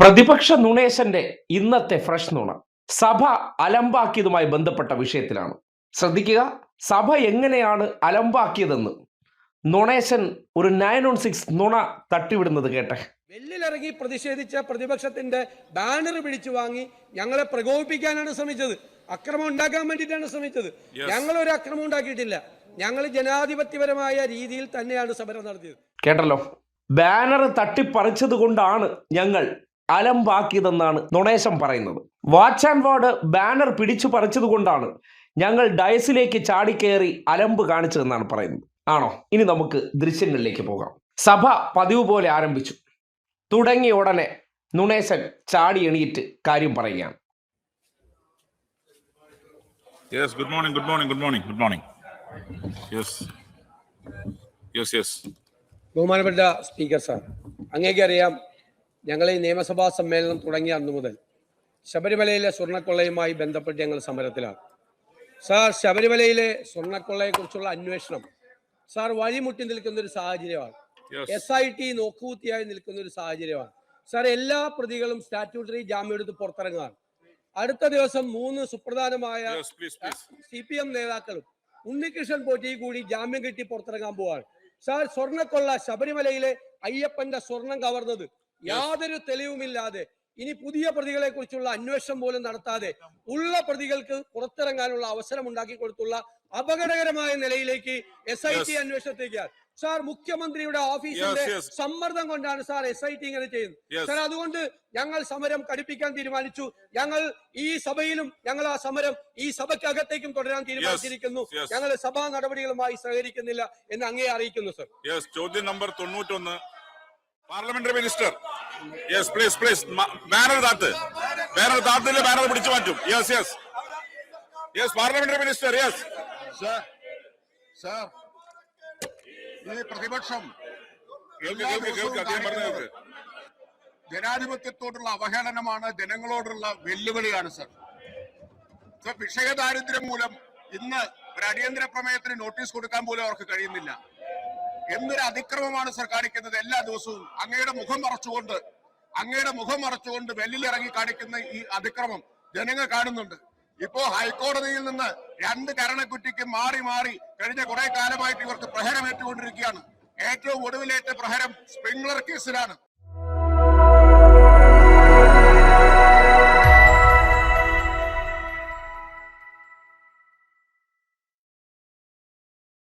പ്രതിപക്ഷ നുണേശന്റെ ഇന്നത്തെ ഫ്രഷ് നുണ സഭ അലമ്പാക്കിയതുമായി ബന്ധപ്പെട്ട വിഷയത്തിലാണ്. ശ്രദ്ധിക്കുക, സഭ എങ്ങനെയാണ് അലമ്പാക്കിയതെന്ന് നുണേശൻ ഒരു 916 നുണ തട്ടിവിടുന്നത് കേട്ടെ. വെല്ലിലിറങ്ങി പ്രതിഷേധിച്ച പ്രതിപക്ഷത്തിന്റെ ബാനർ പിടിച്ചു വാങ്ങി ഞങ്ങളെ പ്രകോപിപ്പിക്കാനാണ് ശ്രമിച്ചത്. അക്രമം ഉണ്ടാക്കാൻ വേണ്ടിയിട്ടാണ് ശ്രമിച്ചത്. ഞങ്ങൾ ഒരു അക്രമം ഉണ്ടാക്കിയിട്ടില്ല. ഞങ്ങൾ ജനാധിപത്യപരമായ രീതിയിൽ തന്നെയാണ് സമരം നടത്തിയത്. കേട്ടല്ലോ, ബാനർ തട്ടിപ്പറിച്ചത് കൊണ്ടാണ് ഞങ്ങൾ അലമ്പാക്കിയതെന്നാണ് നുണേശൻ പറയുന്നത്. വാച്ച് ആൻഡ് വാർഡ് ബാനർ പിടിച്ചു പറിച്ചത് കൊണ്ടാണ് ഞങ്ങൾ ഡയസിലേക്ക് ചാടിക്കയറി അലമ്പ് കാണിച്ചതെന്നാണ് പറയുന്നത്. ആണോ? ഇനി നമുക്ക് ദൃശ്യങ്ങളിലേക്ക് പോകാം. സഭ പതിവ് പോലെ ആരംഭിച്ചു. തുടങ്ങിയ ഉടനെ നുണേശൻ ചാടി എണീറ്റ് കാര്യം പറയുകയാണ്. Yes, good morning, good morning, good morning, good morning. Yes. Yes, yes. ബഹുമാനപ്പെട്ട സ്പീക്കർ സാർ, അങ്ങേക്കറിയാം, ഞങ്ങൾ ഈ നിയമസഭാ സമ്മേളനം തുടങ്ങിയ അന്നു മുതൽ ശബരിമലയിലെ സ്വർണ്ണക്കൊള്ളയുമായി ബന്ധപ്പെട്ട് ഞങ്ങൾ സമരത്തിലാണ്. സാർ, ശബരിമലയിലെ സ്വർണ്ണക്കൊള്ളയെക്കുറിച്ചുള്ള അന്വേഷണം സാർ വഴിമുട്ടി നിൽക്കുന്ന ഒരു സാഹചര്യമാണ്. SIT നോക്കുകുത്തിയായി നിൽക്കുന്ന ഒരു സാഹചര്യമാണ്. സാർ, എല്ലാ പ്രതികളും സ്റ്റാറ്റ്യൂട്ടറി ജാമ്യം എടുത്ത് പുറത്തിറങ്ങുകയാണ്. അടുത്ത ദിവസം 3 സുപ്രധാനമായ CPM നേതാക്കളും ഉണ്ണികൃഷ്ണൻ പോറ്റി കൂടി ജാമ്യം കിട്ടി പുറത്തിറങ്ങാൻ പോവാണ്. സാർ, സ്വർണ്ണക്കൊള്ള ശബരിമലയിലെ അയ്യപ്പന്റെ സ്വർണം കവർന്നത് യാതൊരു തെളിവുമില്ലാതെ, ഇനി പുതിയ പ്രതികളെ കുറിച്ചുള്ള അന്വേഷണം പോലും നടത്താതെ ഉള്ള പ്രതികൾക്ക് പുറത്തിറങ്ങാനുള്ള അവസരം ഉണ്ടാക്കി കൊടുത്തുള്ള അപകടകരമായ നിലയിലേക്ക് SIT അന്വേഷണത്തേക്കാണ്. സാർ, മുഖ്യമന്ത്രിയുടെ ഓഫീസിന്റെ സമ്മർദ്ദം കൊണ്ടാണ് സാർ SIT ഇങ്ങനെ ചെയ്യുന്നത്. സാർ, അതുകൊണ്ട് ഞങ്ങൾ സമരം കടുപ്പിക്കാൻ തീരുമാനിച്ചു. ഞങ്ങൾ ഈ സഭയിലും ഞങ്ങൾ ആ സമരം ഈ സഭയ്ക്കകത്തേക്കും തുടരാൻ തീരുമാനിച്ചിരിക്കുന്നു. ഞങ്ങൾ സഭാ നടപടികളുമായി സഹകരിക്കുന്നില്ല എന്ന് അങ്ങേ അറിയിക്കുന്നു. സർ, ചോദ്യം number 91, parliamentary minister. Yes, please please. Banner താത്തില്ല, ബാനർ പിടിച്ചു മാറ്റും. Yes yes yes, parliamentary minister. Yes sir, ഈ പ്രതിപക്ഷം ജനാധിപത്യത്തോടുള്ള അവഹേളനമാണ്, ജനങ്ങളോടുള്ള വെല്ലുവിളിയാണ്. സർ, വിഷയദാരിദ്ര്യം മൂലം ഇന്ന് ഒരു അടിയന്തര പ്രമേയത്തിന് നോട്ടീസ് കൊടുക്കാൻ പോലും അവർക്ക് കഴിയുന്നില്ല. എന്നൊരു അതിക്രമമാണ് സർ കാണിക്കുന്നത്. എല്ലാ ദിവസവും അങ്ങയുടെ മുഖം മറച്ചുകൊണ്ട് വെല്ലിലിറങ്ങി കാണിക്കുന്ന ഈ അതിക്രമം ജനങ്ങൾ കാണുന്നുണ്ട്. ഇപ്പോ ഹൈക്കോടതിയിൽ നിന്ന് 2 കരണക്കുറ്റിക്ക് മാറി കഴിഞ്ഞ കുറെ കാലമായിട്ട് ഇവർക്ക് പ്രഹരമേറ്റുകൊണ്ടിരിക്കുകയാണ്. ഏറ്റവും ഒടുവിലേറ്റ പ്രഹരം സ്പ്രിംഗ്ലർ കേസിലാണ്.